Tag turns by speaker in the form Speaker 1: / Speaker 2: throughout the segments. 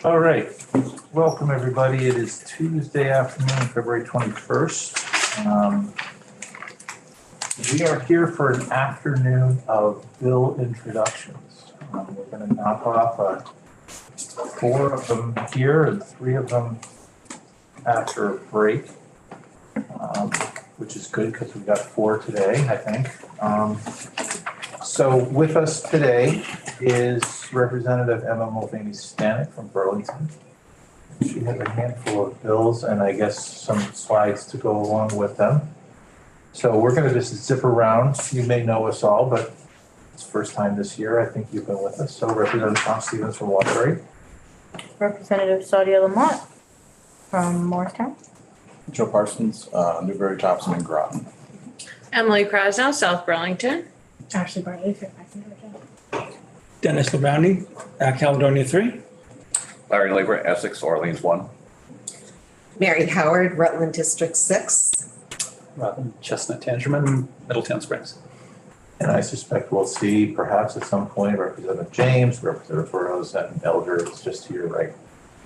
Speaker 1: All right, welcome everybody. It is Tuesday afternoon, February 21st. We are here for an afternoon of bill introductions. We're going to knock off 4 of them here and 3 of them after a break, which is good because we've got 4 today, I think. So with us today is Representative Emma Mulvaney-Stanek from Burlington. She has a handful of bills and I guess some slides to go along with them. So we're going to just zip around. You may know us all, but it's the first time this year. I think you've been with us. So Representative Tom Stevens from Waterbury.
Speaker 2: Representative Saudia Lamont from Morristown.
Speaker 3: Joe Parsons, Newbury, Thompson, and Groton.
Speaker 4: Emily Krasnow, South Burlington.
Speaker 2: Ashley Bartley, Fairfax, New York.
Speaker 5: Dennis Labounty, Caledonia 3.
Speaker 6: Larry Labor, Essex, Orleans 1.
Speaker 7: Mary Howard, Rutland District 6.
Speaker 8: Robin Chestnut Tangerman, Middletown Springs.
Speaker 1: And I suspect we'll see perhaps at some point Representative James, Representative Burrows, and Elder is just to your right.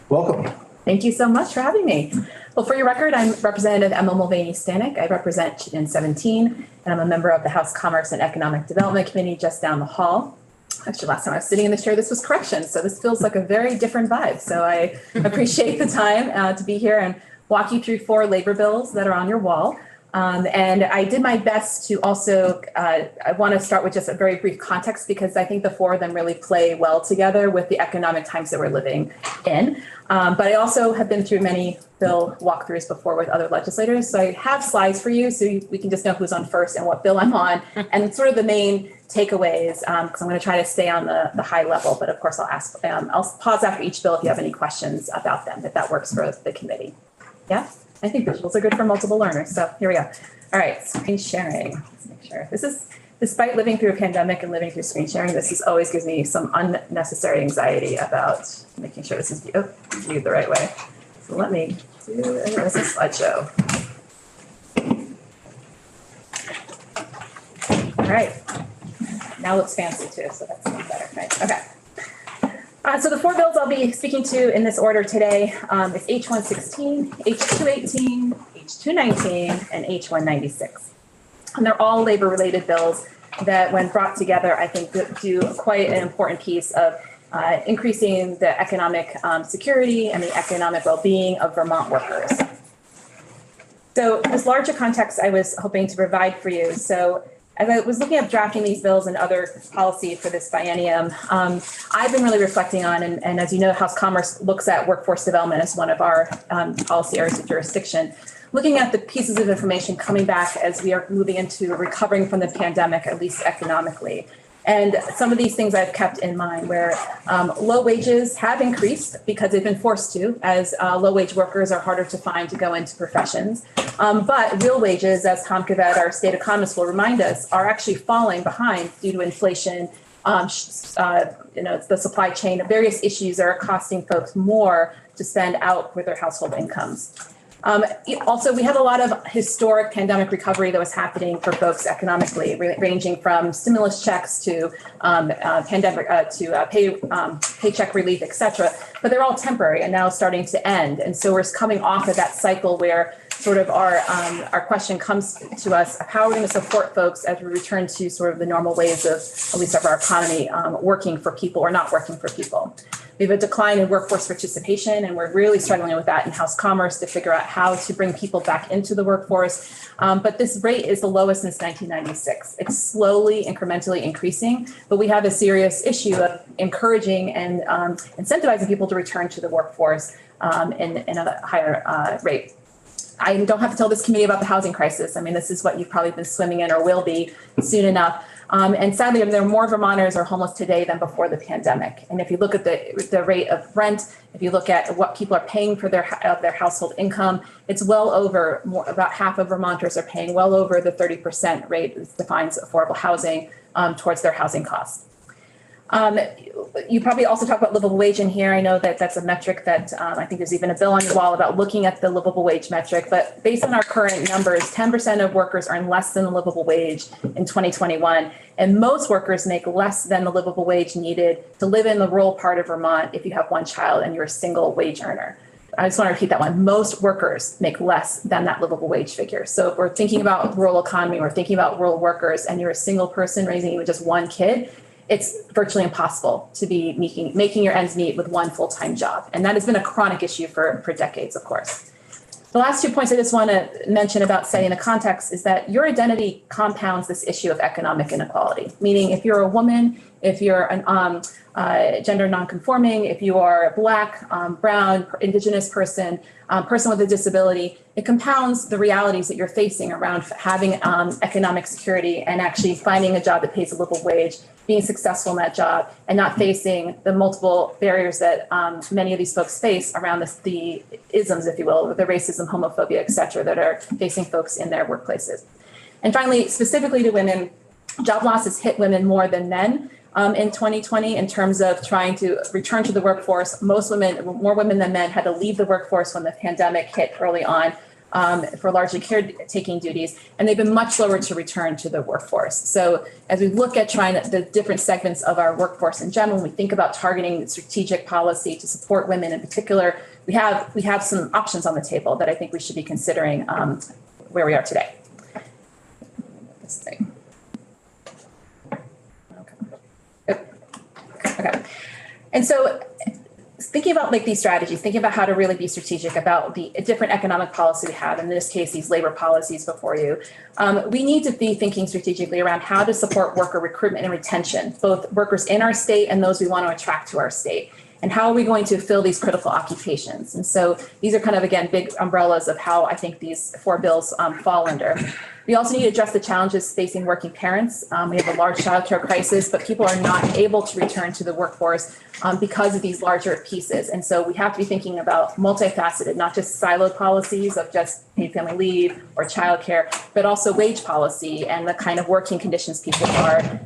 Speaker 1: Welcome.
Speaker 9: Thank you so much for having me. Well, for your record, I'm Representative Emma Mulvaney-Stanek. I represent Chittenden 17, and I'm a member of the House Commerce and Economic Development Committee just down the hall. Actually, last time I was sitting in the chair, this was corrections, so this feels like a very different vibe. So I appreciate the time to be here and walk you through 4 labor bills that are on your wall. And I did my best to also, I want to start with just a very brief context because I think the 4 of them really play well together with the economic times that we're living in. But I also have been through many bill walkthroughs before with other legislators. So I have slides for you so we can just know who's on first and what bill I'm on and sort of the main takeaways because I'm going to try to stay on the high level. But of course, I'll pause after each bill if you have any questions about them, if that works for the committee. Yeah? I think visuals are good for multiple learners. So here we go. All right, screen sharing. Let's make sure. This is, despite living through a pandemic and living through screen sharing, always gives me some unnecessary anxiety about making sure this is viewed the right way. So let me do this is a slideshow. All right. Now it looks fancy too, so that's even better, right? Okay. So the 4 bills I'll be speaking to in this order today is H116, H218, H219, and H196. And they're all labor-related bills that, when brought together, I think do quite an important piece of increasing the economic security and the economic well-being of Vermont workers. So this larger context I was hoping to provide for you. So as I was looking at drafting these bills and other policy for this biennium, I've been really reflecting on, and as you know, House Commerce looks at workforce development as one of our policy areas of jurisdiction, looking at the pieces of information coming back as we are moving into recovering from the pandemic, at least economically. And some of these things I've kept in mind where low wages have increased because they've been forced to, as low wage workers are harder to find to go into professions. But real wages, as Tom Cavett, our state economist, will remind us, are actually falling behind due to inflation, the supply chain, various issues that are costing folks more to spend out with their household incomes. Also, we had a lot of historic pandemic recovery that was happening for folks economically, ranging from stimulus checks to paycheck relief, et cetera. But they're all temporary and now starting to end. And so we're coming off of that cycle where sort of our question comes to us of how are we going to support folks as we return to sort of the normal ways of, at least of our economy, working for people or not working for people. We have a decline in workforce participation, and we're really struggling with that in House Commerce to figure out how to bring people back into the workforce. But this rate is the lowest since 1996. It's slowly, incrementally increasing, but we have a serious issue of encouraging and incentivizing people to return to the workforce in a higher rate. I don't have to tell this committee about the housing crisis. I mean, this is what you've probably been swimming in or will be soon enough. And sadly, there are more Vermonters are homeless today than before the pandemic. And if you look at the rate of rent, if you look at what people are paying for their household income, it's well over about half of Vermonters are paying well over the 30% rate that defines affordable housing towards their housing costs. you probably also talk about livable wage in here. I know that that's a metric that I think there's even a bill on your wall about looking at the livable wage metric. But based on our current numbers, 10% of workers earn less than the livable wage in 2021. And most workers make less than the livable wage needed to live in the rural part of Vermont if you have one child and you're a single wage earner. I just want to repeat that one. Most workers make less than that livable wage figure. So if we're thinking about rural economy, we're thinking about rural workers, and you're a single person raising even just one kid, it's virtually impossible to be making your ends meet with one full-time job. And that has been a chronic issue for decades, of course. The last 2 points I just want to mention about setting the context is that your identity compounds this issue of economic inequality. Meaning if you're a woman, if you're an gender nonconforming, if you are a Black, brown, indigenous person, person with a disability, it compounds the realities that you're facing around having economic security and actually finding a job that pays a livable wage, being successful in that job, and not facing the multiple barriers that many of these folks face around the isms, if you will, the racism, homophobia, et cetera, that are facing folks in their workplaces. And finally, specifically to women, job losses hit women more than men. In 2020, in terms of trying to return to the workforce, more women than men had to leave the workforce when the pandemic hit early on for largely caretaking duties, and they've been much slower to return to the workforce. So as we look at the different segments of our workforce in general, when we think about targeting strategic policy to support women in particular, we have some options on the table that I think we should be considering where we are today. This thing. Okay. And so thinking about like these strategies, thinking about how to really be strategic about the different economic policy we have, in this case, these labor policies before you, we need to be thinking strategically around how to support worker recruitment and retention, both workers in our state and those we want to attract to our state. And how are we going to fill these critical occupations? And so these are kind of, again, big umbrellas of how I think these 4 bills fall under. We also need to address the challenges facing working parents. We have a large childcare crisis, but people are not able to return to the workforce because of these larger pieces. And so we have to be thinking about multifaceted, not just siloed policies of just paid family leave or childcare, but also wage policy and the kind of working conditions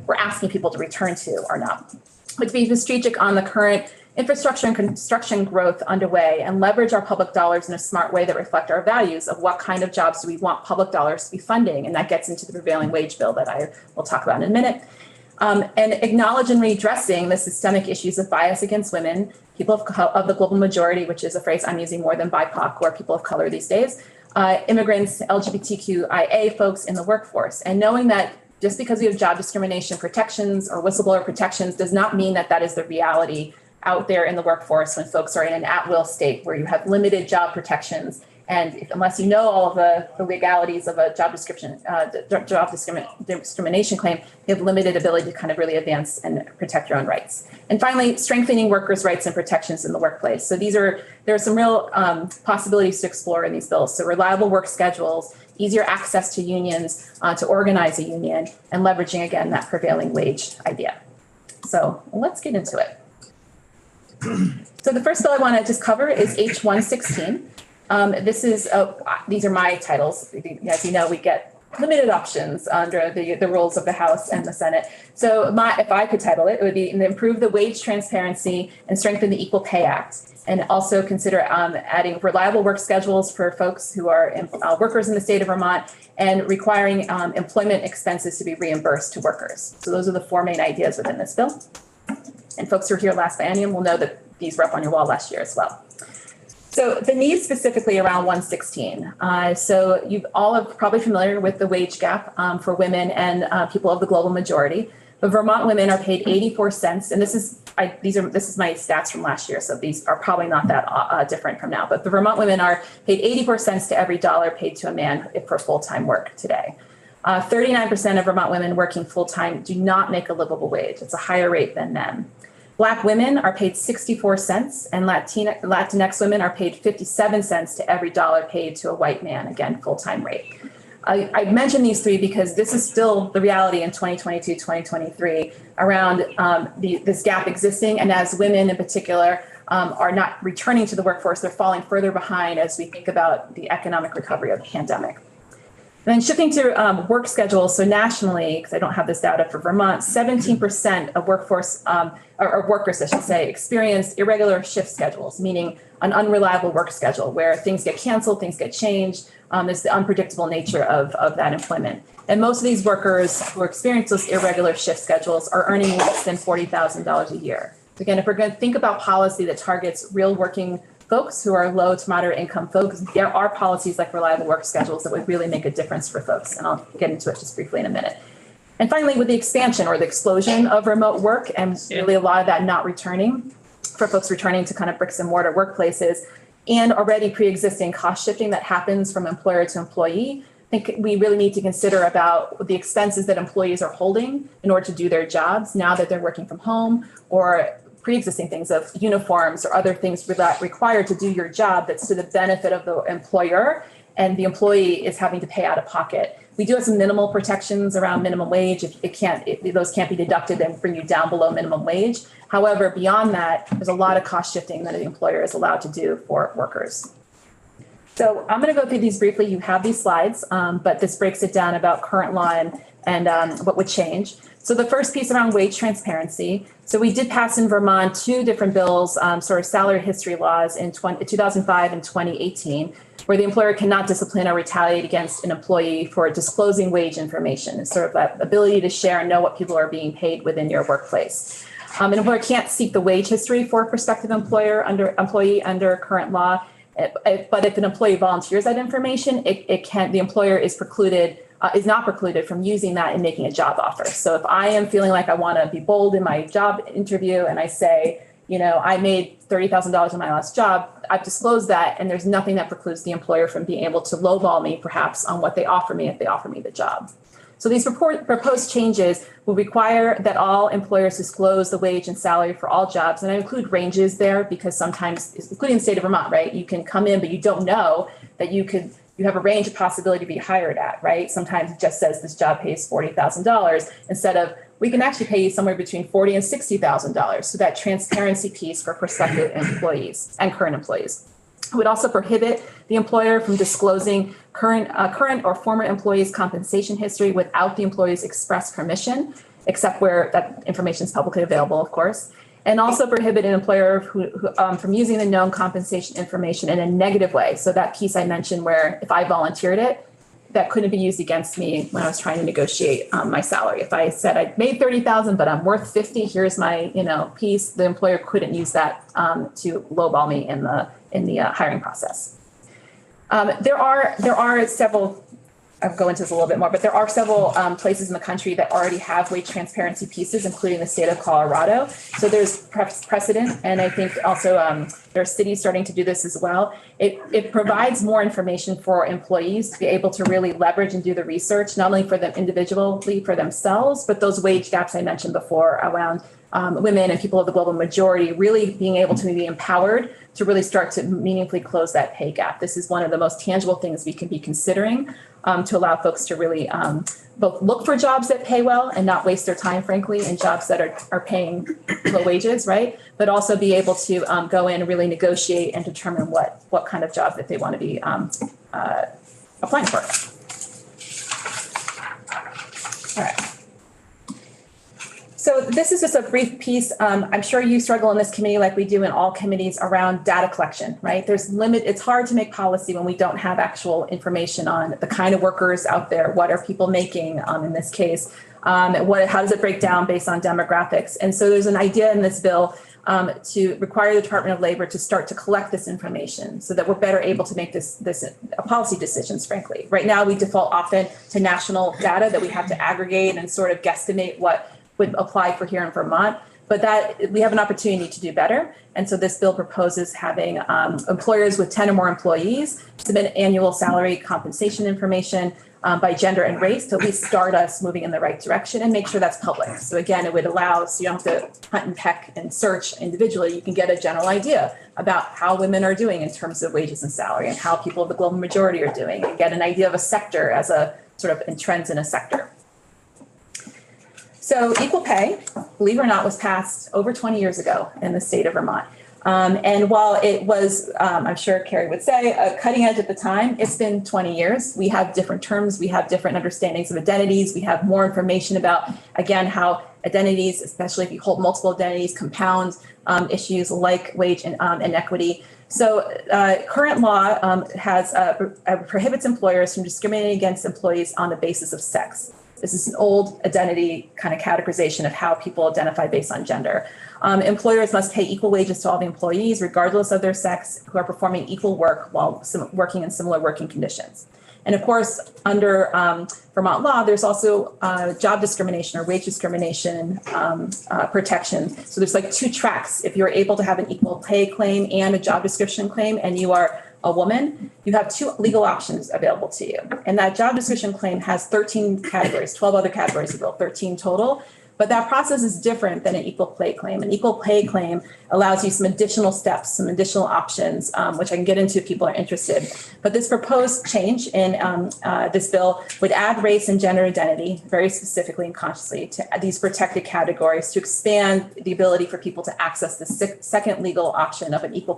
Speaker 9: we're asking people to return to or not. But to be strategic on the current infrastructure and construction growth underway and leverage our public dollars in a smart way that reflect our values of what kind of jobs do we want public dollars to be funding. And that gets into the prevailing wage bill that I will talk about in a minute. And acknowledge and redressing the systemic issues of bias against women, people of the global majority, which is a phrase I'm using more than BIPOC or people of color these days, immigrants, LGBTQIA folks in the workforce. And knowing that just because we have job discrimination protections or whistleblower protections does not mean that that is the reality out there in the workforce when folks are in an at-will state where you have limited job protections. And unless you know all of the legalities of a job discrimination claim, you have limited ability to kind of really advance and protect your own rights. And finally, strengthening workers' rights and protections in the workplace. So there are some real possibilities to explore in these bills. So reliable work schedules, easier access to unions, to organize a union, and leveraging, again, that prevailing wage idea. So let's get into it. So the first bill I want to just cover is H116. These are my titles. As you know, we get limited options under the rules of the House and the Senate. So if I could title it, it would be improve the wage transparency and strengthen the Equal Pay Act. And also consider adding reliable work schedules for folks who are workers in the state of Vermont and requiring employment expenses to be reimbursed to workers. So those are the 4 main ideas within this bill. And folks who were here last biennium will know that these were up on your wall last year as well. So the needs specifically around 116. So you all are probably familiar with the wage gap for women and people of the global majority. But Vermont women are paid 84 cents, and this is my stats from last year, so these are probably not that different from now. But the Vermont women are paid 84 cents to every dollar paid to a man for full-time work today. 39% of Vermont women working full-time do not make a livable wage. It's a higher rate than men. Black women are paid 64 cents and Latinx women are paid 57 cents to every dollar paid to a white man, again, full-time rate. I mention these 3 because this is still the reality in 2022, 2023 around this gap existing. And as women in particular are not returning to the workforce, they're falling further behind as we think about the economic recovery of the pandemic. And then shifting to work schedules, so nationally, because I don't have this data for Vermont, 17% of workforce, or workers, I should say, experience irregular shift schedules, meaning an unreliable work schedule where things get canceled, things get changed. It's the unpredictable nature of that employment. And most of these workers who experience those irregular shift schedules are earning less than $40,000 a year. So again, if we're going to think about policy that targets real working folks who are low to moderate income folks, there are policies like reliable work schedules that would really make a difference for folks. And I'll get into it just briefly in a minute. And finally, with the expansion or the explosion of remote work and really a lot of that not returning for folks returning to kind of bricks and mortar workplaces and already pre-existing cost shifting that happens from employer to employee, I think we really need to consider about the expenses that employees are holding in order to do their jobs now that they're working from home, or pre-existing things of uniforms or other things required to do your job that's to the benefit of the employer, and the employee is having to pay out of pocket. We do have some minimal protections around minimum wage. If those can't be deducted and bring you down below minimum wage. However, beyond that, there's a lot of cost shifting that the employer is allowed to do for workers. So I'm going to go through these briefly. You have these slides, but this breaks it down about current law and what would change. So the first piece around wage transparency. So we did pass in Vermont 2 different bills, sort of salary history laws in 2005 and 2018, where the employer cannot discipline or retaliate against an employee for disclosing wage information. It's sort of that ability to share and know what people are being paid within your workplace. An employer can't seek the wage history for a prospective employee under current law, but if an employee volunteers that information, the employer is not precluded from using that in making a job offer. So if I am feeling like I want to be bold in my job interview and I say, I made $30,000 in my last job, I've disclosed that, and there's nothing that precludes the employer from being able to lowball me perhaps on what they offer me if they offer me the job. So these proposed changes will require that all employers disclose the wage and salary for all jobs. And I include ranges there because sometimes, including the state of Vermont, right, you can come in, but you don't know that you have a range of possibility to be hired at, right? Sometimes it just says this job pays $40,000 instead of we can actually pay you somewhere between $40,000 and $60,000. So that transparency piece for prospective employees and current employees. It would also prohibit the employer from disclosing current or former employees' compensation history without the employee's express permission, except where that information is publicly available, of course. And also prohibit an employer from using the known compensation information in a negative way. So that piece I mentioned where if I volunteered it, that couldn't be used against me when I was trying to negotiate my salary. If I said I made $30,000, but I'm worth 50, here's my piece, the employer couldn't use that to lowball me in the hiring process. There are several. I'll go into this a little bit more, but there are several places in the country that already have wage transparency pieces, including the state of Colorado. So there's precedent, and I think also there are cities starting to do this as well. It provides more information for employees to be able to really leverage and do the research, not only for them individually for themselves, but those wage gaps I mentioned before around women and people of the global majority really being able to be empowered to really start to meaningfully close that pay gap. This is one of the most tangible things we can be considering to allow folks to really both look for jobs that pay well and not waste their time, frankly, in jobs that are paying low wages, right? But also be able to go in and really negotiate and determine what kind of job that they want to be applying for. All right. So this is just a brief piece. I'm sure you struggle in this committee like we do in all committees around data collection, right? It's hard to make policy when we don't have actual information on the kind of workers out there. What are people making in this case? How does it break down based on demographics? And so there's an idea in this bill to require the Department of Labor to start to collect this information so that we're better able to make this policy decisions, frankly. Right now, we default often to national data that we have to aggregate and sort of guesstimate what would apply for here in Vermont, but that we have an opportunity to do better. And so this bill proposes having employers with 10 or more employees submit annual salary compensation information by gender and race to at least start us moving in the right direction and make sure that's public. So again, it would allow, so you don't have to hunt and peck and search individually. You can get a general idea about how women are doing in terms of wages and salary and how people of the global majority are doing, and get an idea of a sector as a sort of trends in a sector. So equal pay, believe it or not, was passed over 20 years ago in the state of Vermont. And while it was, I'm sure Carrie would say, a cutting edge at the time, it's been 20 years. We have different terms, we have different understandings of identities, we have more information about, again, how identities, especially if you hold multiple identities, compound issues like wage and inequity. So current law prohibits employers from discriminating against employees on the basis of sex. This is an old identity kind of categorization of how people identify based on gender. Employers must pay equal wages to all the employees, regardless of their sex, who are performing equal work while working in similar working conditions. And of course, under Vermont law, there's also job discrimination or wage discrimination protection. So there's like two tracks. If you're able to have an equal pay claim and a job description claim, and you are a woman, you have two legal options available to you. And that job description claim has 13 categories, 12 other categories, 13 total. But that process is different than an equal pay claim. An equal pay claim allows you some additional steps, some additional options, which I can get into if people are interested. But this proposed change in this bill would add race and gender identity, very specifically and consciously, to these protected categories to expand the ability for people to access the second legal option of an equal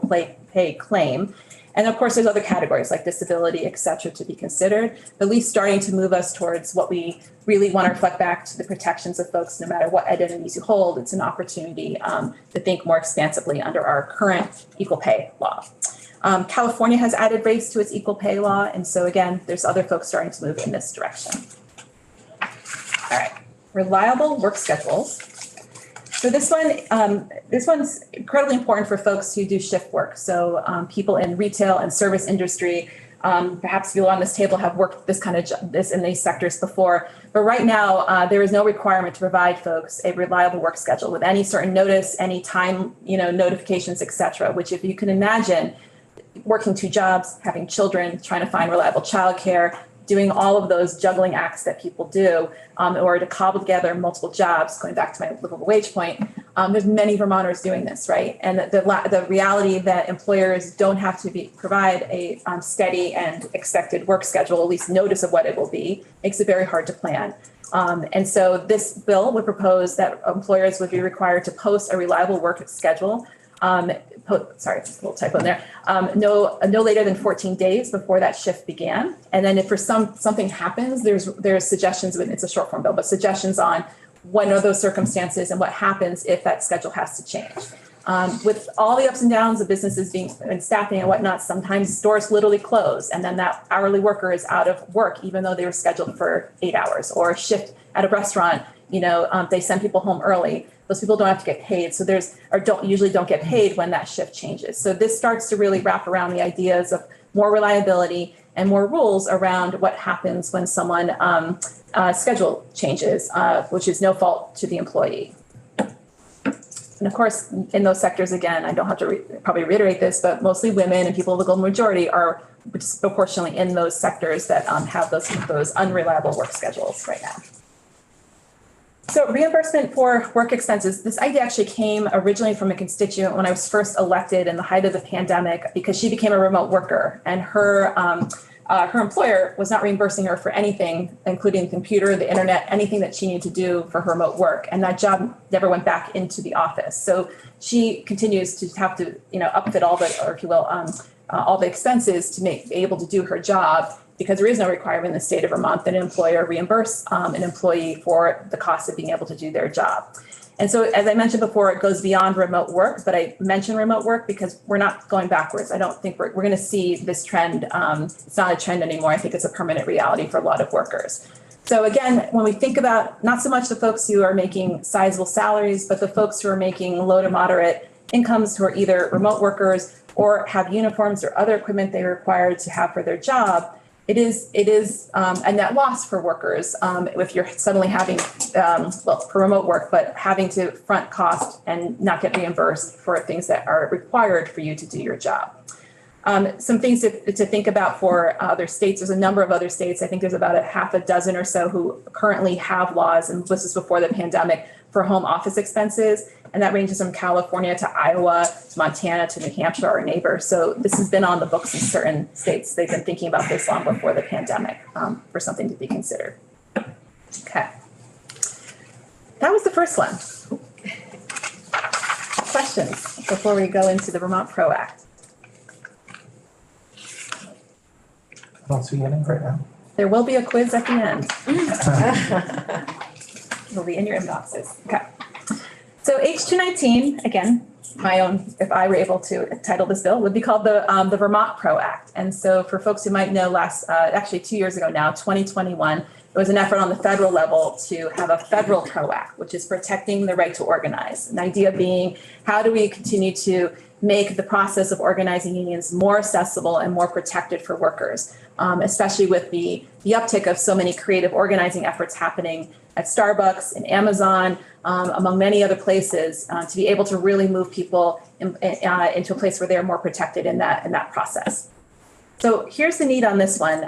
Speaker 9: pay claim. And of course, there's other categories like disability, et cetera, to be considered, at least starting to move us towards what we really want to reflect back to the protections of folks, no matter what identities you hold. It's an opportunity to think more expansively under our current equal pay law. California has added race to its equal pay law. And so again, there's other folks starting to move in this direction. All right, reliable work schedules. So this one's incredibly important for folks who do shift work. So people in retail and service industry, perhaps people on this table have worked this in these sectors before. But right now, there is no requirement to provide folks a reliable work schedule with any certain notice, any time, notifications, et cetera, which if you can imagine working two jobs, having children, trying to find reliable childcare, doing all of those juggling acts that people do in order to cobble together multiple jobs, going back to my livable wage point, there's many Vermonters doing this, right? And the reality that employers don't have to provide a steady and expected work schedule, at least notice of what it will be, makes it very hard to plan. And so this bill would propose that employers would be required to post a reliable work schedule. Sorry, just a little typo in there. No later than 14 days before that shift began. And then if for something happens, there's suggestions, it's a short form bill, but suggestions on what are those circumstances and what happens if that schedule has to change. With all the ups and downs of businesses and staffing and whatnot, sometimes stores literally close and then that hourly worker is out of work, even though they were scheduled for 8 hours, or a shift at a restaurant, they send people home early. Those people don't have to get paid. So usually don't get paid when that shift changes. So this starts to really wrap around the ideas of more reliability and more rules around what happens when someone schedule changes, which is no fault to the employee. And of course, in those sectors, again, I don't have to probably reiterate this, but mostly women and people of the golden majority are disproportionately in those sectors that have those unreliable work schedules right now. So reimbursement for work expenses, this idea actually came originally from a constituent when I was first elected in the height of the pandemic, because she became a remote worker and her employer was not reimbursing her for anything, including the computer, the internet, anything that she needed to do for her remote work. And that job never went back into the office. So she continues to have to, upfit all the expenses to be able to do her job, because there is no requirement in the state of Vermont that an employer reimburse an employee for the cost of being able to do their job. And so, as I mentioned before, it goes beyond remote work, but I mention remote work because we're not going backwards. I don't think we're going to see this trend. It's not a trend anymore. I think it's a permanent reality for a lot of workers. So again, when we think about not so much the folks who are making sizable salaries, but the folks who are making low to moderate incomes, who are either remote workers or have uniforms or other equipment they are required to have for their job, it is a net loss for workers if you're suddenly having, for remote work, but having to front cost and not get reimbursed for things that are required for you to do your job. Some things to think about for other states. There's a number of other states. I think there's about a half a dozen or so who currently have laws, and this is before the pandemic, for home office expenses. And that ranges from California to Iowa to Montana to New Hampshire, our neighbor. So this has been on the books in certain states. They've been thinking about this long before the pandemic for something to be considered. Okay. That was the first one. questions before we go into the Vermont PRO Act?
Speaker 1: I don't see any right now.
Speaker 9: There will be a quiz at the end. It'll be in your inboxes. Okay. So H219, again, my own, if I were able to title this bill, would be called the Vermont PRO Act. And so for folks who might know, actually 2 years ago now, 2021, there was an effort on the federal level to have a federal PRO Act, which is protecting the right to organize. An idea being, how do we continue to make the process of organizing unions more accessible and more protected for workers, especially with the uptick of so many creative organizing efforts happening at Starbucks and Amazon, among many other places, to be able to really move people into a place where they're more protected in that process. So here's the need on this one.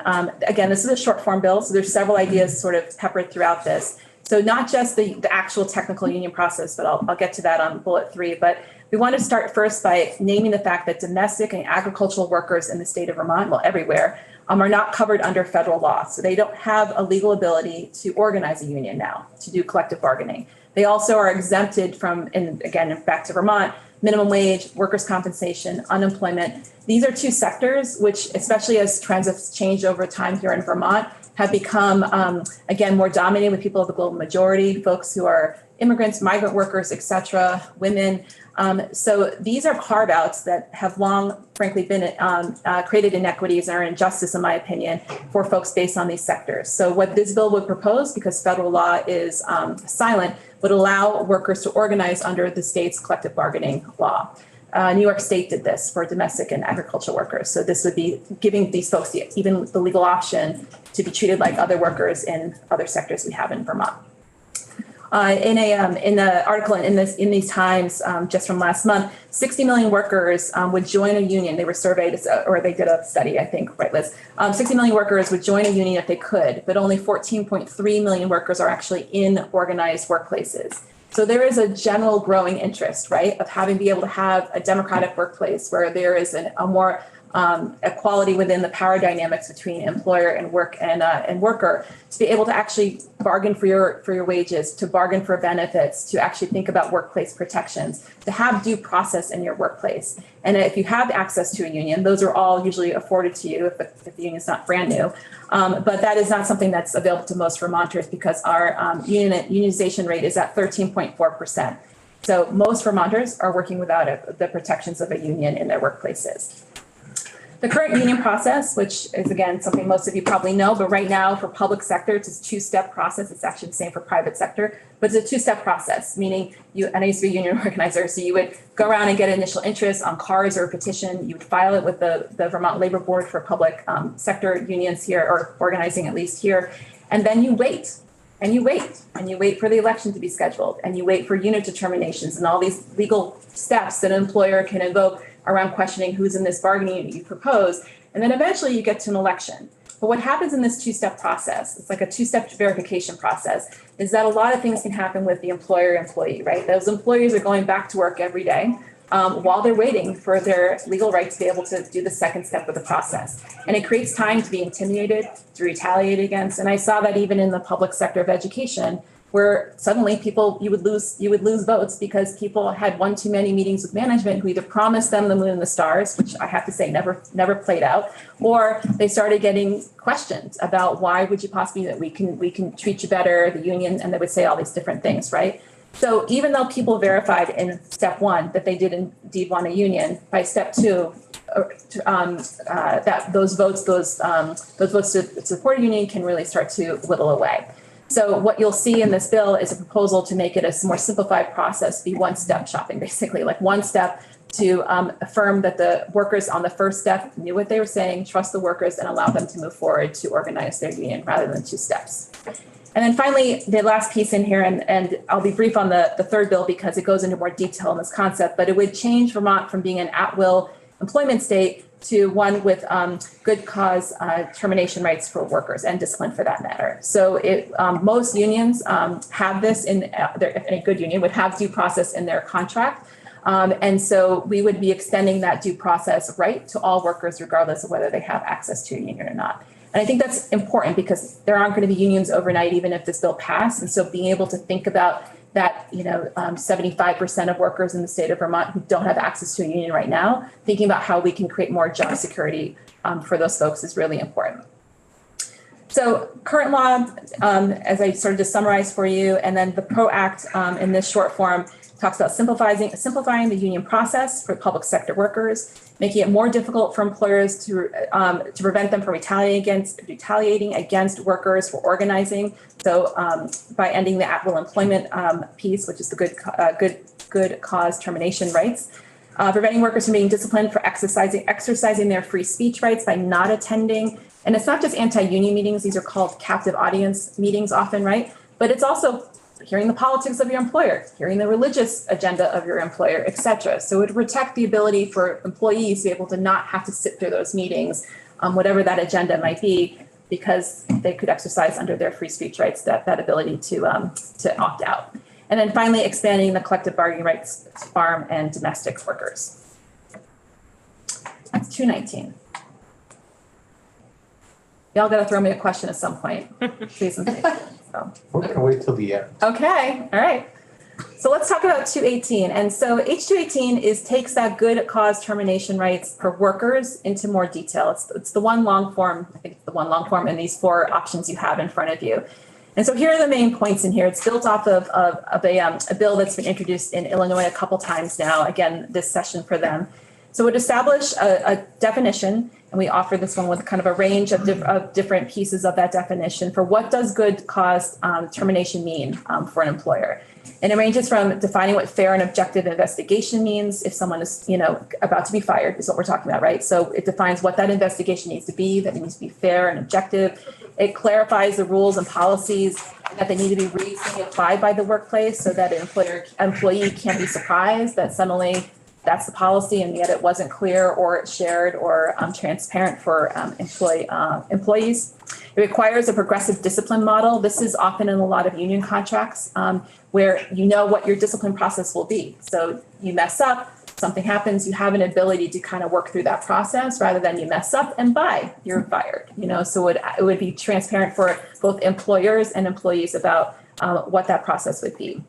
Speaker 9: Again, this is a short form bill, so there's several ideas sort of peppered throughout this. So not just the actual technical union process, but I'll get to that on bullet 3. But we want to start first by naming the fact that domestic and agricultural workers in the state of Vermont, well, everywhere, are not covered under federal law. So they don't have a legal ability to organize a union now, to do collective bargaining. They also are exempted from, and again, back to Vermont, minimum wage, workers' compensation, unemployment. These are two sectors which, especially as trends have changed over time here in Vermont, have become, again, more dominated with people of the global majority, folks who are immigrants, migrant workers, et cetera, women. So these are carve-outs that have long, frankly, been created inequities and are injustice, in my opinion, for folks based on these sectors. So what this bill would propose, because federal law is silent, would allow workers to organize under the state's collective bargaining law. New York State did this for domestic and agricultural workers. So this would be giving these folks even the legal option to be treated like other workers in other sectors we have in Vermont. In the article in these times, just from last month, 60 million workers would join a union. They were surveyed, or they did a study, I think, right, Liz? 60 million workers would join a union if they could, but only 14.3 million workers are actually in organized workplaces. So there is a general growing interest, right, of be able to have a democratic workplace where there is a more equality within the power dynamics between employer and worker, to be able to actually bargain for your wages, to bargain for benefits, to actually think about workplace protections, to have due process in your workplace. And if you have access to a union, those are all usually afforded to you if the union's not brand new. But that is not something that's available to most Vermonters because our unionization rate is at 13.4%. So most Vermonters are working without the protections of a union in their workplaces. The current union process, which is, again, something most of you probably know, but right now for public sector, it's a two-step process. It's actually the same for private sector, but it's a two-step process, meaning and I used to be a union organizer, so you would go around and get initial interest on cards or a petition. You would file it with the Vermont Labor Board for public sector unions here, or organizing at least here, and then you wait. And you wait, and you wait for the election to be scheduled, and you wait for unit determinations and all these legal steps that an employer can invoke around questioning who's in this bargaining unit you propose. And then eventually you get to an election. But what happens in this two-step process, it's like a two-step verification process, is that a lot of things can happen with the employer-employee, right? Those employees are going back to work every day while they're waiting for their legal right to be able to do the second step of the process. And it creates time to be intimidated, to retaliate against. And I saw that even in the public sector of education, where suddenly you would lose votes because people had one too many meetings with management who either promised them the moon and the stars, which I have to say never played out, or they started getting questions about why would you possibly that we can treat you better, the union, and they would say all these different things, right? So even though people verified in step one that they did indeed want a union, by step two, that those votes to support a union can really start to whittle away. So what you'll see in this bill is a proposal to make it a more simplified process, be one-step shopping, basically, like one step to affirm that the workers on the first step knew what they were saying, trust the workers, and allow them to move forward to organize their union rather than two steps. And then finally, the last piece in here, and I'll be brief on the third bill because it goes into more detail on this concept, but it would change Vermont from being an at-will employment state to one with good cause termination rights for workers and discipline for that matter. So most unions have this in a good union would have due process in their contract. And so we would be extending that due process right to all workers, regardless of whether they have access to a union or not. And I think that's important because there aren't going to be unions overnight, even if this bill passed. And so being able to think about that, 75% of workers in the state of Vermont who don't have access to a union right now, thinking about how we can create more job security for those folks is really important. So current law, as I started to summarize for you, and then the PRO Act in this short form talks about simplifying the union process for public sector workers, making it more difficult for employers to prevent them from retaliating against workers for organizing. So by ending the at-will employment piece, which is the good cause termination rights, preventing workers from being disciplined for exercising their free speech rights by not attending. And it's not just anti-union meetings; these are called captive audience meetings often, right? But it's also hearing the politics of your employer, hearing the religious agenda of your employer, et cetera. So it would protect the ability for employees to be able to not have to sit through those meetings, whatever that agenda might be, because they could exercise under their free speech rights that ability to opt out. And then finally, expanding the collective bargaining rights to farm and domestic workers. That's 219. Y'all got to throw me a question at some point, please and thank you. So.
Speaker 1: We're gonna wait till the end.
Speaker 9: Okay, all right. So let's talk about 218. And so H218 takes that good cause termination rights for workers into more detail. It's the one long form, I think it's the one long form in these four options you have in front of you. And so here are the main points in here. It's built off of a bill that's been introduced in Illinois a couple times now, again, this session for them. So it established a definition, and we offer this one with kind of a range of different pieces of that definition for what does good cause termination mean for an employer. And it ranges from defining what fair and objective investigation means if someone is, about to be fired is what we're talking about, right? So it defines what that investigation needs to be, that it needs to be fair and objective. It clarifies the rules and policies that they need to be reasonably applied by the workplace so that an employee can't be surprised that suddenly that's the policy and yet it wasn't clear or shared or transparent for employees. It requires a progressive discipline model. This is often in a lot of union contracts where you know what your discipline process will be. So you mess up, something happens, you have an ability to kind of work through that process rather than you mess up and you're fired. So it would be transparent for both employers and employees about what that process would be.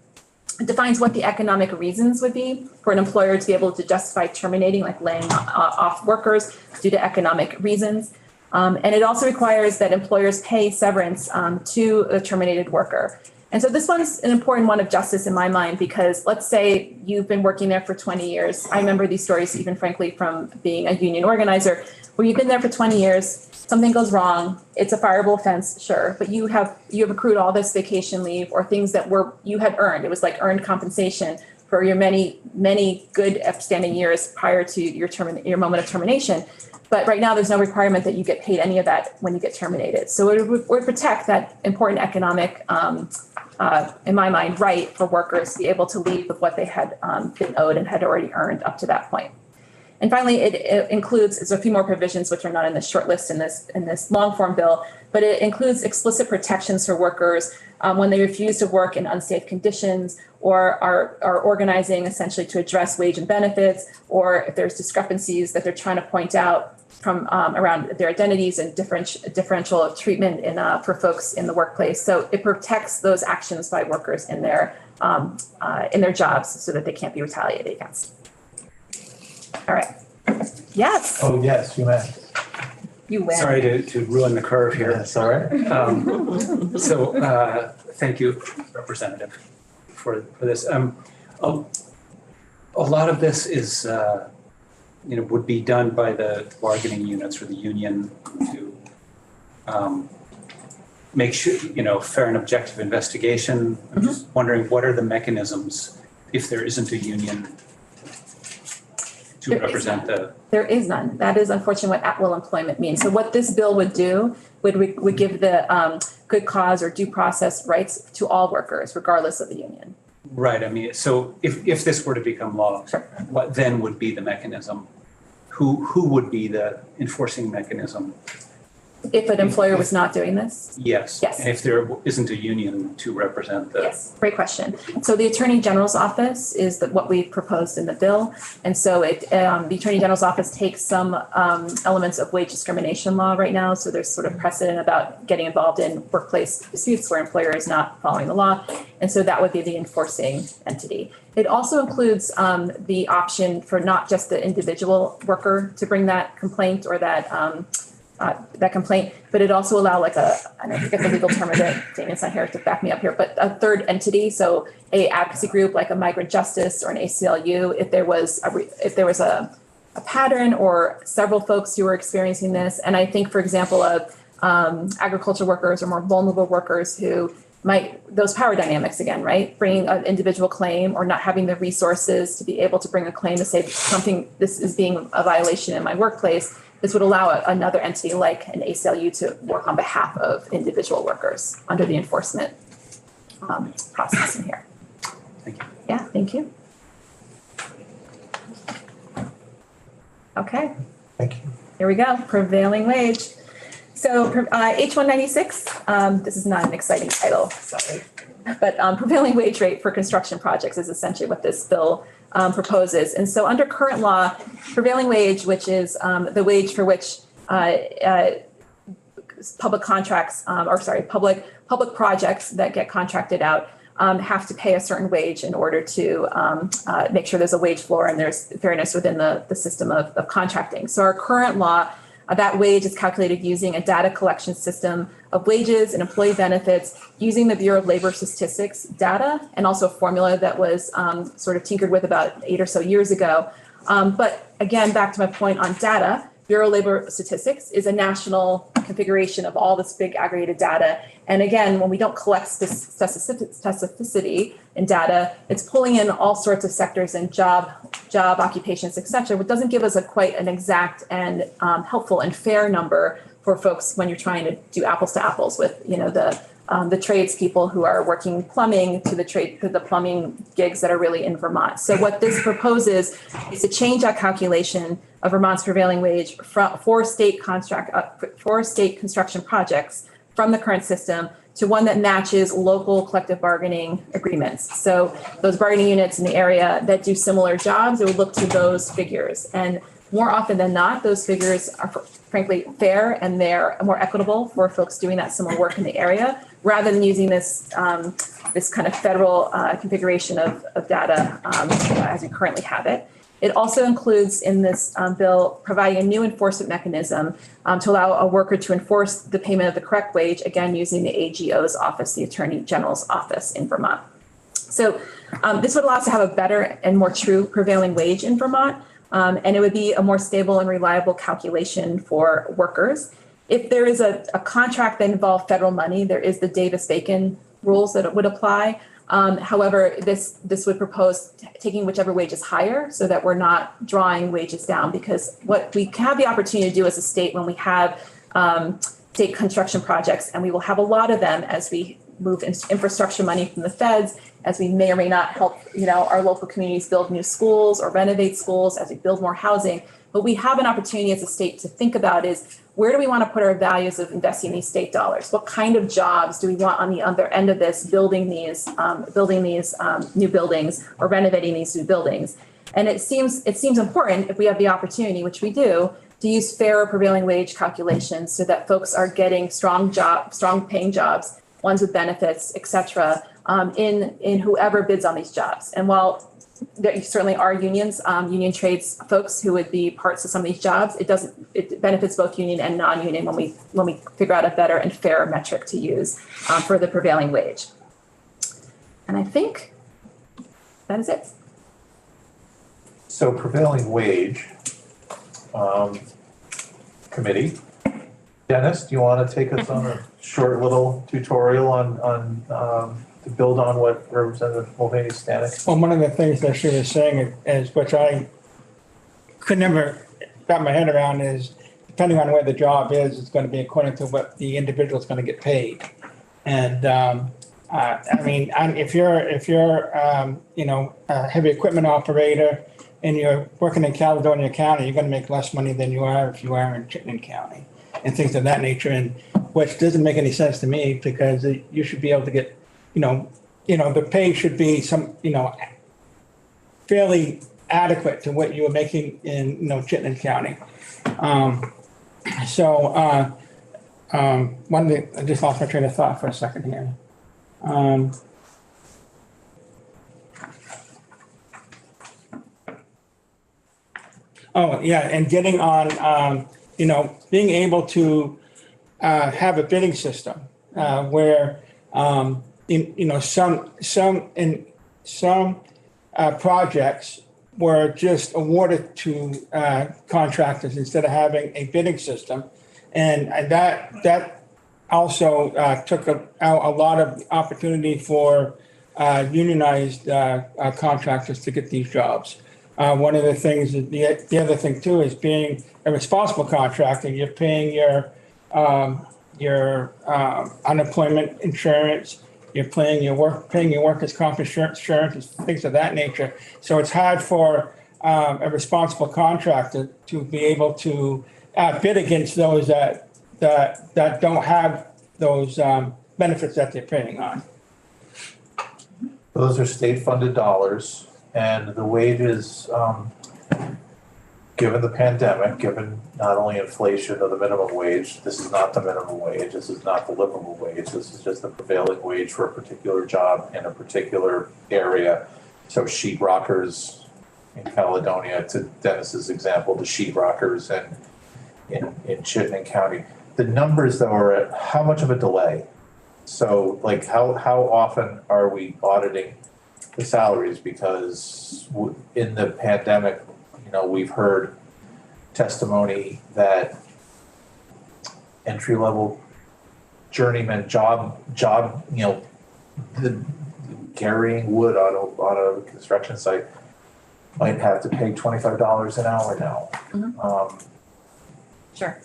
Speaker 9: It defines what the economic reasons would be for an employer to be able to justify terminating, like laying off workers due to economic reasons. And it also requires that employers pay severance to a terminated worker. And so this one's an important one of justice in my mind, because let's say you've been working there for 20 years. I remember these stories, even frankly, from being a union organizer, where you've been there for 20 years, something goes wrong, it's a fireable offense, sure, but you have accrued all this vacation leave or things that you had earned. It was like earned compensation for your many, many good upstanding years prior to your moment of termination. But right now, there's no requirement that you get paid any of that when you get terminated. So it would protect that important economic, in my mind, right for workers to be able to leave with what they had been owed and had already earned up to that point. And finally, it includes, there's a few more provisions which are not in the short list in this long form bill, but it includes explicit protections for workers when they refuse to work in unsafe conditions or are organizing essentially to address wage and benefits, or if there's discrepancies that they're trying to point out from around their identities and differential treatment for folks in the workplace. So it protects those actions by workers in their jobs so that they can't be retaliated against. All right. Yes.
Speaker 1: Oh, yes, you may.
Speaker 9: You win.
Speaker 8: Sorry to ruin the curve here.
Speaker 1: That's all right.
Speaker 8: So thank you, Representative, for this. A lot of this is, would be done by the bargaining units or the union to make sure, fair and objective investigation. I'm just wondering, what are the mechanisms if there isn't a union to represent
Speaker 9: There is none. That is unfortunately what at-will employment means. So what this bill would do would give the good cause or due process rights to all workers, regardless of the union.
Speaker 8: Right. I mean, so if this were to become law,
Speaker 9: Sure.
Speaker 8: what then would be the mechanism? Who would be the enforcing mechanism?
Speaker 9: If an employer was not doing this?
Speaker 8: Yes.
Speaker 9: Yes.
Speaker 8: And if there isn't a union to represent the.
Speaker 9: Yes, great question. So the Attorney General's office is what we proposed in the bill. And so the Attorney General's office takes some elements of wage discrimination law right now. So there's sort of precedent about getting involved in workplace disputes where employer is not following the law. And so that would be the enforcing entity. It also includes the option for not just the individual worker to bring that complaint or that complaint, but it also allow like I forget the legal term of it, Damien's not here to back me up here, but a third entity, so a advocacy group like a migrant justice or an ACLU, if there was a pattern or several folks who were experiencing this. And I think, for example, of agriculture workers or more vulnerable workers who those power dynamics again, right? Bringing an individual claim or not having the resources to be able to bring a claim to say this is being a violation in my workplace. This would allow another entity like an ACLU to work on behalf of individual workers under the enforcement process in here.
Speaker 8: Thank you.
Speaker 9: Yeah, thank you. Okay,
Speaker 1: Thank you.
Speaker 9: here we go, prevailing wage. So H-196, this is not an exciting title, sorry. But prevailing wage rate for construction projects is essentially what this bill proposes. And so under current law, prevailing wage, which is the wage for which public contracts, public projects that get contracted out have to pay a certain wage in order to make sure there's a wage floor and there's fairness within the system of contracting. So our current law, that wage is calculated using a data collection system of wages and employee benefits using the Bureau of Labor Statistics data and also a formula that was sort of tinkered with about 8 or so years ago. But again, back to my point on data, Bureau of Labor Statistics is a national configuration of all this big aggregated data. And again, when we don't collect specificity in data, it's pulling in all sorts of sectors and job occupations, et cetera, which doesn't give us quite an exact and helpful and fair number for folks when you're trying to do apples to apples with, the tradespeople who are working plumbing to the plumbing gigs that are really in Vermont. So what this proposes is to change that calculation of Vermont's prevailing wage for state construction projects from the current system to one that matches local collective bargaining agreements. So those bargaining units in the area that do similar jobs, it would look to those figures. And more often than not, those figures are frankly fair and they're more equitable for folks doing that similar work in the area, rather than using this this kind of federal configuration of data as we currently have it. It also includes in this bill providing a new enforcement mechanism to allow a worker to enforce the payment of the correct wage, again, using the AGO's office, the Attorney General's office in Vermont. So this would allow us to have a better and more true prevailing wage in Vermont, and it would be a more stable and reliable calculation for workers. If there is a contract that involves federal money, there is the Davis-Bacon rules that would apply. However, this would propose taking whichever wage is higher so that we're not drawing wages down, because what we have the opportunity to do as a state when we have state construction projects, and we will have a lot of them as we move infrastructure money from the feds, as we may or may not help our local communities build new schools or renovate schools, as we build more housing. But we have an opportunity as a state to think about is, where do we want to put our values of investing these state dollars? What kind of jobs do we want on the other end of this, building these new buildings or renovating these new buildings? And it seems important, if we have the opportunity, which we do, to use fair prevailing wage calculations so that folks are getting strong paying jobs, ones with benefits, et cetera, in whoever bids on these jobs. And while there certainly are unions, union trades folks who would be parts of some of these jobs, it benefits both union and non-union when we figure out a better and fairer metric to use for the prevailing wage. And I think that is it.
Speaker 1: So prevailing wage committee. Dennis, do you want to take us on a short little tutorial on to build on what Representative Mulvaney-Stanek?
Speaker 5: Well, one of the things that she was saying is, which I could never wrap my head around, is depending on where the job is, it's going to be according to what the individual is going to get paid. And if you're a heavy equipment operator and you're working in Caledonia County, you're going to make less money than you are if you are in Chittenden County. and things of that nature, and which doesn't make any sense to me because you should be able to get, the pay should be fairly adequate to what you were making in, Chittenden County. One thing, I just lost my train of thought for a second here. Oh, yeah, and getting on, being able to have a bidding system where, some projects were just awarded to contractors instead of having a bidding system. And that also took out a lot of opportunity for unionized contractors to get these jobs. One of the things, the other thing too, is being a responsible contractor. You're paying your unemployment insurance. You're paying your workers' comp insurance, things of that nature. So it's hard for a responsible contractor to be able to bid against those that don't have those benefits that they're paying on.
Speaker 1: Those are state-funded dollars, and the wages, given the pandemic, given not only inflation of the minimum wage, this is not the minimum wage, this is not the livable wage, this is just the prevailing wage for a particular job in a particular area. So sheetrockers in Caledonia, to Dennis's example, the sheetrockers in Chittenden County. The numbers though are at how much of a delay? So like how often are we auditing the salaries? Because in the pandemic, we've heard testimony that entry-level journeyman job, the carrying wood on a construction site might have to pay $25 an hour now.
Speaker 9: Mm-hmm. Sure.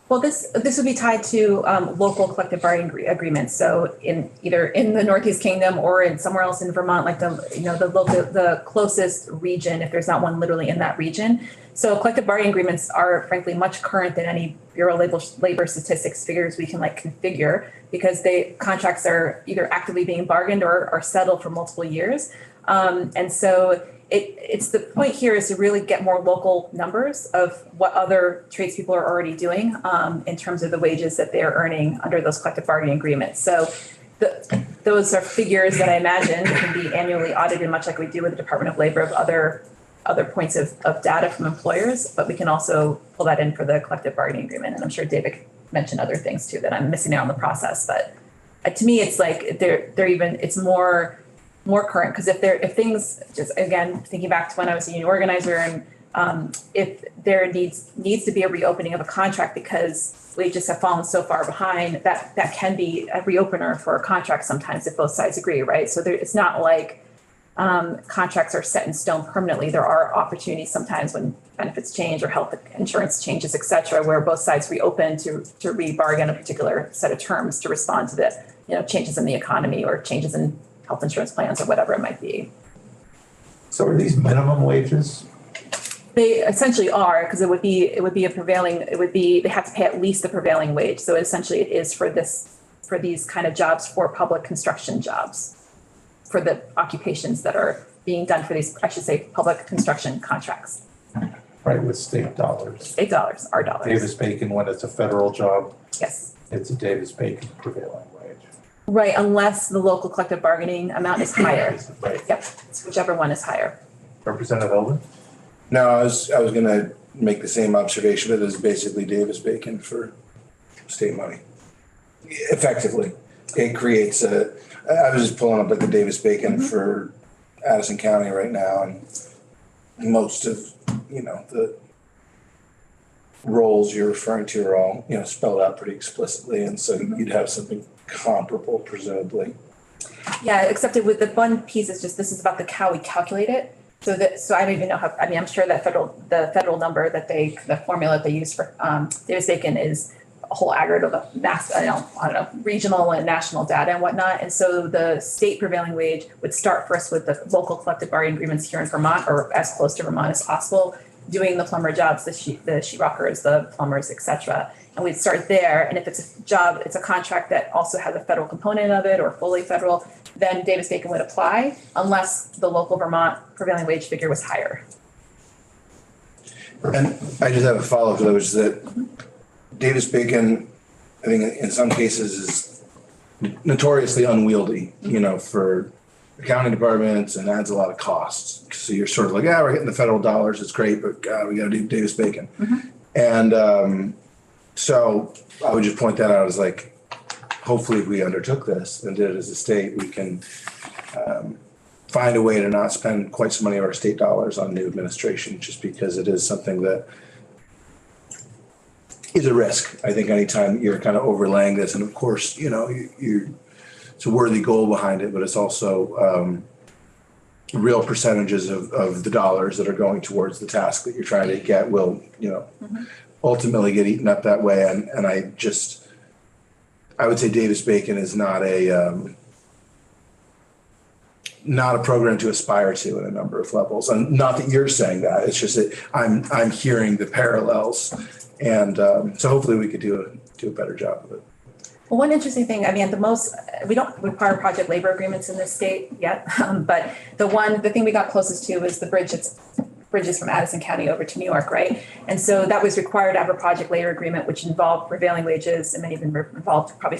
Speaker 9: Well, this would be tied to local collective bargaining agreements. So either in the Northeast Kingdom or in somewhere else in Vermont, like the closest region, if there's not one literally in that region. So collective bargaining agreements are frankly much current than any Bureau of Labor Statistics figures we can configure, because contracts are either actively being bargained or are settled for multiple years. And so it's the point here is to really get more local numbers of what other tradespeople are already doing in terms of the wages that they're earning under those collective bargaining agreements. So those are figures that I imagine can be annually audited, much like we do with the Department of Labor, of other points of data from employers, but we can also pull that in for the collective bargaining agreement. And I'm sure David mentioned other things too that I'm missing out on the process. But to me, it's like it's more current, because if things, just again thinking back to when I was a union organizer, and if there needs to be a reopening of a contract because wages have fallen so far behind, that can be a reopener for a contract sometimes if both sides agree, right? So it's not like contracts are set in stone permanently. There are opportunities sometimes when benefits change or health insurance changes, et cetera, where both sides reopen to re-bargain a particular set of terms to respond to the changes in the economy or changes in health insurance plans or whatever it might be.
Speaker 1: So are these minimum wages?
Speaker 9: They essentially are, because it would be they have to pay at least the prevailing wage. So essentially it is for these kind of jobs, for public construction jobs, for the occupations that are being done for these, I should say, public construction contracts.
Speaker 1: Right, with state dollars.
Speaker 9: State dollars, our dollars.
Speaker 1: Davis-Bacon, when it's a federal job,
Speaker 9: Yes.
Speaker 1: it's a Davis-Bacon prevailing wage.
Speaker 9: Right, unless the local collective bargaining amount is higher.
Speaker 1: Right.
Speaker 9: Yep, it's whichever one is higher.
Speaker 1: Representative Eldon?
Speaker 10: No, I was gonna make the same observation. It is basically Davis-Bacon for state money. Effectively, it creates I was just pulling up like the Davis-Bacon for Addison County right now, and most of, the roles you're referring to are all, spelled out pretty explicitly. And so you'd have something comparable, presumably.
Speaker 9: Yeah, except with the one piece is just, this is about how we calculate it. So I don't even know how, I'm sure that the federal number the formula that they use for Davis-Bacon is a whole aggregate of regional and national data and whatnot. And so the state prevailing wage would start first with the local collective bargaining agreements here in Vermont, or as close to Vermont as possible. doing the plumber jobs, the sheetrockers, the plumbers, et cetera. And we'd start there. And if it's a job, it's a contract that also has a federal component of it or fully federal, then Davis-Bacon would apply unless the local Vermont prevailing wage figure was higher.
Speaker 10: And I just have a follow-up to that, which is that Davis-Bacon, I think in some cases is notoriously unwieldy, for accounting departments, and adds a lot of costs. So you're sort of like, we're getting the federal dollars, it's great, but God, we got to do Davis-Bacon. And so I would just point that out as like, hopefully if we undertook this and did it as a state, we can find a way to not spend quite so many of our state dollars on new administration, just because it is something that is a risk. I think anytime you're kind of overlaying this, and of course, it's a worthy goal behind it, but it's also real percentages of the dollars that are going towards the task that you're trying to get will, ultimately get eaten up that way. And I would say Davis-Bacon is not a program to aspire to in a number of levels. And not that you're saying that, it's just that I'm hearing the parallels. And so hopefully we could do a better job of it.
Speaker 9: Well, one interesting thing, at the most, we don't require project labor agreements in this state yet, but the thing we got closest to was the bridges from Addison County over to New York, right? And so that was required to have a project labor agreement, which involved prevailing wages, and many of them involved probably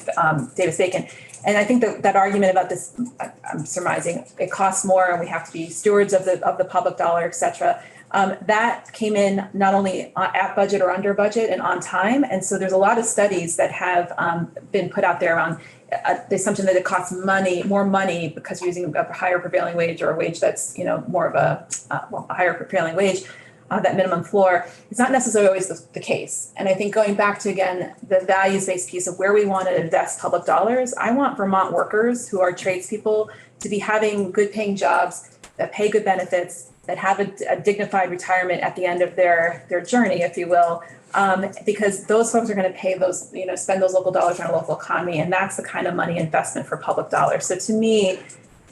Speaker 9: Davis-Bacon. And I think that argument about this, I'm surmising, it costs more and we have to be stewards of the public dollar, et cetera. That came in not only at budget or under budget and on time. And so there's a lot of studies that have been put out there on the assumption that it costs more money because you're using a higher prevailing wage or a wage that's, more of a higher prevailing wage, that minimum floor. It's not necessarily always the case. And I think going back to, again, the values-based piece of where we want to invest public dollars, I want Vermont workers who are tradespeople to be having good paying jobs that pay good benefits, that have a dignified retirement at the end of their journey, if you will, because those folks are going to pay those, spend those local dollars on a local economy, and that's the kind of money investment for public dollars. So to me,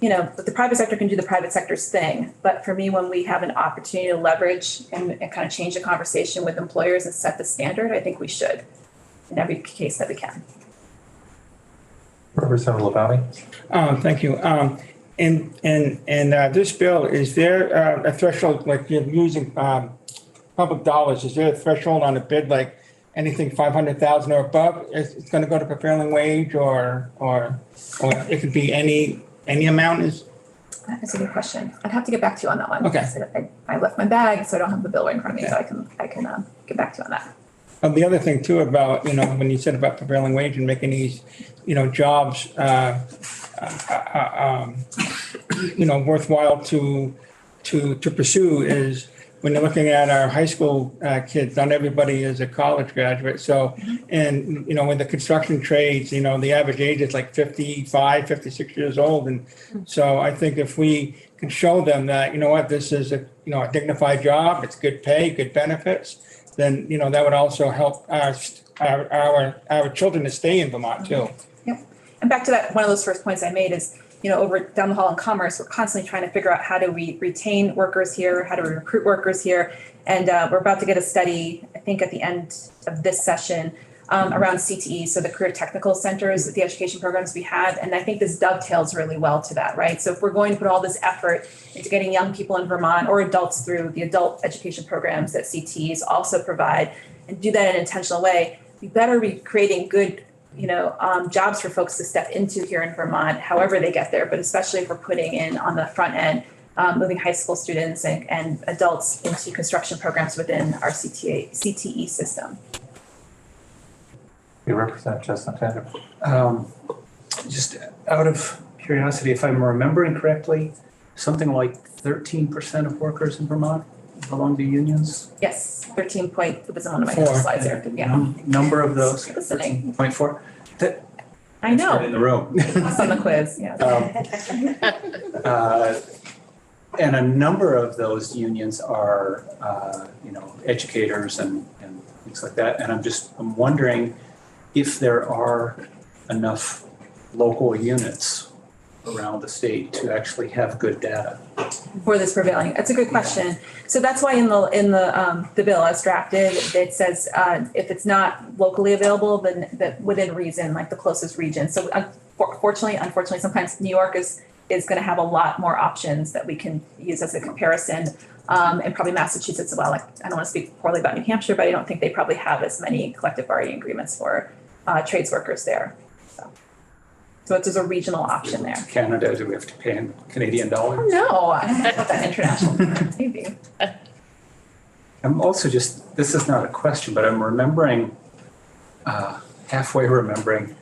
Speaker 9: the private sector can do the private sector's thing, but for me, when we have an opportunity to leverage and kind of change the conversation with employers and set the standard, I think we should in every case that we can.
Speaker 1: Representative Lavalley.
Speaker 5: Thank you. In this bill, is there a threshold, like you're using public dollars, is there a threshold on a bid, like anything 500,000 or above, it's going to go to prevailing wage, or it could be any amount?
Speaker 9: That's a good question. I'd have to get back to you on that one.
Speaker 5: Okay.
Speaker 9: I left my bag, so I don't have the bill right in front of me, so I can get back to you on that.
Speaker 5: The other thing too about, when you said about prevailing wage and making these, jobs, worthwhile to pursue is when you're looking at our high school kids, not everybody is a college graduate. So, and, with the construction trades, the average age is like 55, 56 years old. And so I think if we can show them that, this is a dignified job, it's good pay, good benefits, then, that would also help our children to stay in Vermont too.
Speaker 9: Yep. And back to that, one of those first points I made is, over down the hall in Commerce, we're constantly trying to figure out how do we retain workers here, how do we recruit workers here. And we're about to get a study, I think at the end of this session, around CTE, so the career technical centers, the education programs we have. And I think this dovetails really well to that, right? So if we're going to put all this effort into getting young people in Vermont or adults through the adult education programs that CTEs also provide, and do that in an intentional way, we better be creating good jobs for folks to step into here in Vermont, however they get there, but especially if we're putting in on the front end, moving high school students and adults into construction programs within our CTE system.
Speaker 1: You represent Justin Tender.
Speaker 8: Just out of curiosity, if I'm remembering correctly, something like 13% of workers in Vermont belong to unions?
Speaker 9: Yes, 13 point, it was on one of my slides there. Yeah.
Speaker 8: Number of those,
Speaker 9: Listening.
Speaker 8: 13.4.
Speaker 9: I know.
Speaker 8: In the room.
Speaker 9: It's on the quiz, yeah.
Speaker 8: And a number of those unions are, educators and things like that. And I'm wondering if there are enough local units around the state to actually have good data?
Speaker 9: For this prevailing, that's a good question. So that's why in the bill as drafted, it says if it's not locally available, then that within reason, like the closest region. So unfortunately, sometimes New York is going to have a lot more options that we can use as a comparison, and probably Massachusetts as well. Like I don't want to speak poorly about New Hampshire, but I don't think they probably have as many collective bargaining agreements for trades workers there. So there's a regional option there.
Speaker 8: Canada, do we have to pay in Canadian dollars?
Speaker 9: No, I don't know about that international. Maybe.
Speaker 8: I'm also this is not a question, but I'm remembering, halfway remembering,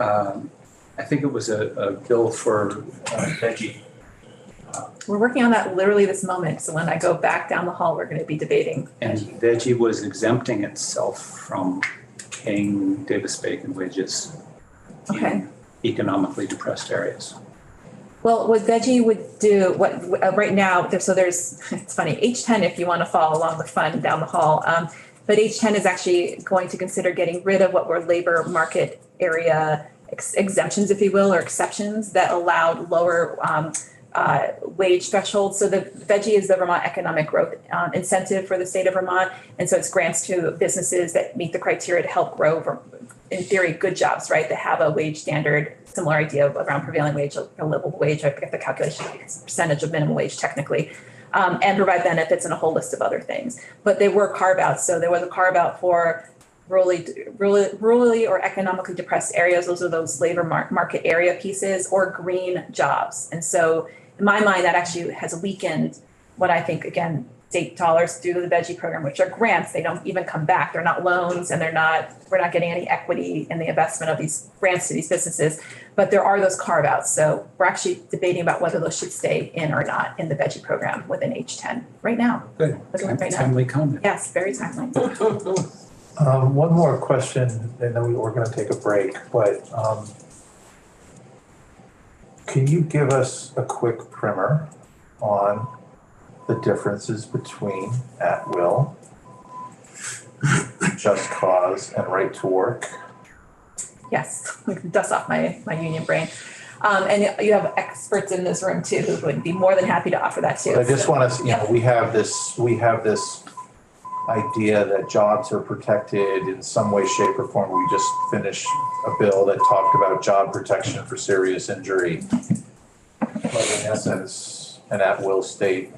Speaker 8: I think it was a bill for veggie.
Speaker 9: We're working on that literally this moment. So when I go back down the hall, we're going to be debating.
Speaker 8: And veggie was exempting itself from paying Davis-Bacon wages
Speaker 9: Okay.
Speaker 8: in economically depressed areas.
Speaker 9: Well, what veggie would do, right now, there's, it's funny, H10 if you want to follow along the fun down the hall, but H10 is actually going to consider getting rid of what were labor market area exemptions, if you will, or exceptions that allowed lower wage thresholds. So the veggie is the Vermont economic growth incentive for the state of Vermont. And so it's grants to businesses that meet the criteria to help grow, in theory, good jobs, right? That have a wage standard, similar idea of around prevailing wage, a livable wage, I forget the calculation, it's a percentage of minimum wage technically, and provide benefits and a whole list of other things. But they were carve outs. So there was a carve out for rurally or economically depressed areas. Those are those labor market area pieces, or green jobs. And so in my mind, that actually has weakened what I think, again, state dollars through the veggie program, which are grants. They don't even come back. They're not loans, and we're not getting any equity in the investment of these grants to these businesses. But there are those carve outs. So we're actually debating about whether those should stay in or not in the veggie program within H10 right now.
Speaker 8: Good.
Speaker 9: Right now.
Speaker 8: Timely comment.
Speaker 9: Yes, very timely.
Speaker 1: One more question, and then we're going to take a break, but can you give us a quick primer on the differences between at will, just cause, and right to work?
Speaker 9: Yes, we can dust off my union brain. And you have experts in this room too who would be more than happy to offer that too.
Speaker 1: I just want to, we have this idea that jobs are protected in some way, shape, or form. We just finished a bill that talked about job protection for serious injury. But in essence, an at-will state.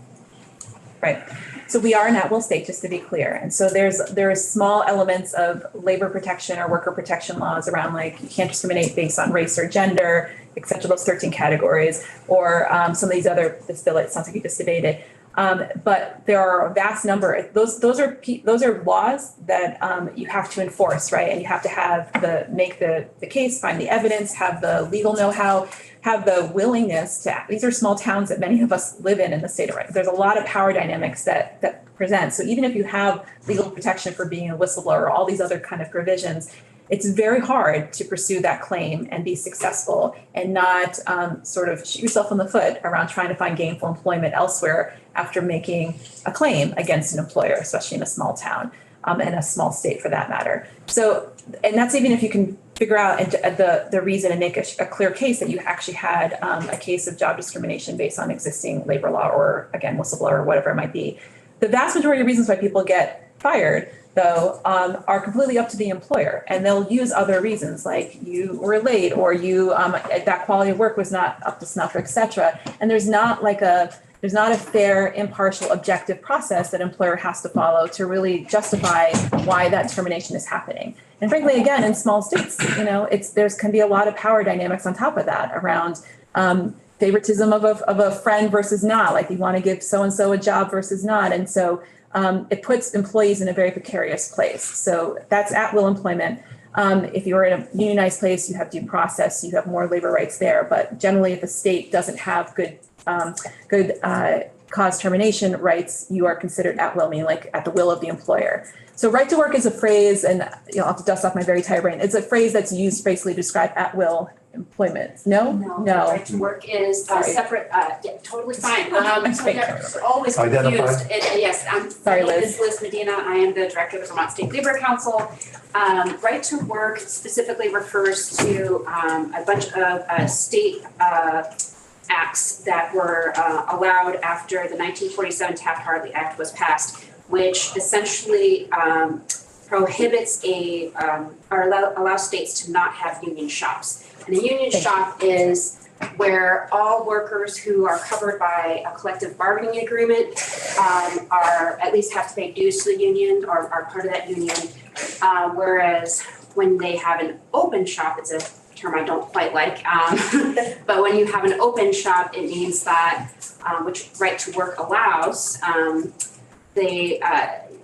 Speaker 9: Right. So we are an at-will state, just to be clear. And so there's small elements of labor protection or worker protection laws around, like you can't discriminate based on race or gender, et cetera, those 13 categories, or some of these other, this bill, it sounds like you just debated. But there are a vast number. Those are laws that you have to enforce, right? And you have to make the case, find the evidence, have the legal know-how, have the willingness to. These are small towns that many of us live in the state of right. There's a lot of power dynamics that present. So even if you have legal protection for being a whistleblower, all these other kind of provisions, it's very hard to pursue that claim and be successful and not sort of shoot yourself in the foot around trying to find gainful employment elsewhere after making a claim against an employer, especially in a small town and a small state for that matter. So, and that's even if you can figure out the reason and make a clear case that you actually had a case of job discrimination based on existing labor law or, again, whistleblower or whatever it might be. The vast majority of reasons why people get fired, though, are completely up to the employer, and they'll use other reasons like you were late or you that quality of work was not up to snuff, et cetera. And there's not a fair, impartial, objective process that employer has to follow to really justify why that termination is happening. And frankly, again, in small states, there's can be a lot of power dynamics on top of that around favoritism of a friend versus not, like you want to give so-and-so a job versus not. And so it puts employees in a very precarious place. So that's at-will employment. If you're in a unionized place, you have due process, you have more labor rights there. But generally, if a state doesn't have good cause termination rights, you are considered at-will, meaning like at the will of the employer. So right to work is a phrase, and I'll have to dust off my very tired brain. It's a phrase that's used basically to describe at-will employment. No.
Speaker 11: Right to work is separate. Totally fine. So always confused. Yes, I'm.
Speaker 9: Sorry,
Speaker 11: My name
Speaker 9: Liz.
Speaker 11: is Liz Medina. I am the director of the Vermont State Labor Council. Right to work specifically refers to a bunch of state acts that were allowed after the 1947 Taft-Hartley Act was passed, which essentially prohibits or allows states to not have union shops. And a union shop is where all workers who are covered by a collective bargaining agreement are at least have to pay dues to the union or are part of that union. Whereas when they have an open shop, it's a term I don't quite like, but when you have an open shop, it means that, which right to work allows,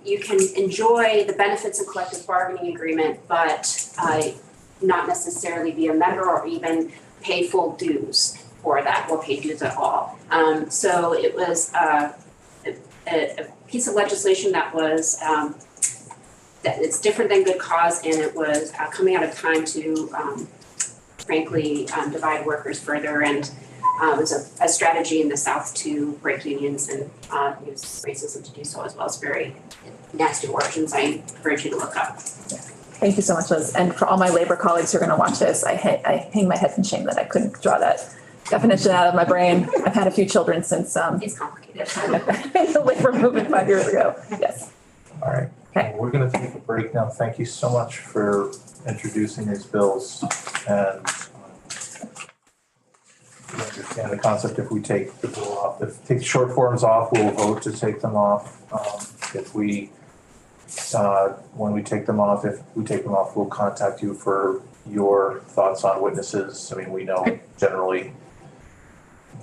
Speaker 11: you can enjoy the benefits of collective bargaining agreement, but not necessarily be a member or even pay full dues for that or pay dues at all. So it was a piece of legislation that was that it's different than good cause, and it was coming out of time to frankly divide workers further, and it was a strategy in the South to break unions and use racism to do so as well. It's very nasty origins. I encourage you to look up.
Speaker 9: Thank you so much, Liz. And for all my labor colleagues who are going to watch this, I hang my head in shame that I couldn't draw that definition out of my brain. I've had a few children since
Speaker 11: It's complicated.
Speaker 9: the labor movement 5 years ago. Yes.
Speaker 1: All right.
Speaker 9: Okay.
Speaker 1: Well, we're going to take a break now. Thank you so much for introducing these bills, and we understand the concept. If we take the bill off, if take short forms off, we'll vote to take them off. If we when we take them off, we'll contact you for your thoughts on witnesses. I mean, we know generally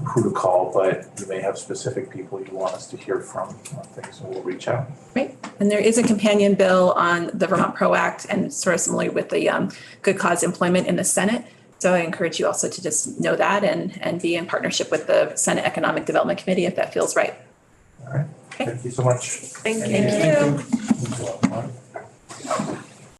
Speaker 1: who to call, but you may have specific people you want us to hear from on things, and we'll reach out.
Speaker 9: Right. And there is a companion bill on the Vermont PRO Act, and sort of similarly with the good cause employment in the Senate. So I encourage you also to just know that and be in partnership with the Senate Economic Development Committee if that feels right.
Speaker 1: All right.
Speaker 9: Okay.
Speaker 1: Thank you so much.
Speaker 4: Thank you.
Speaker 9: Thank you.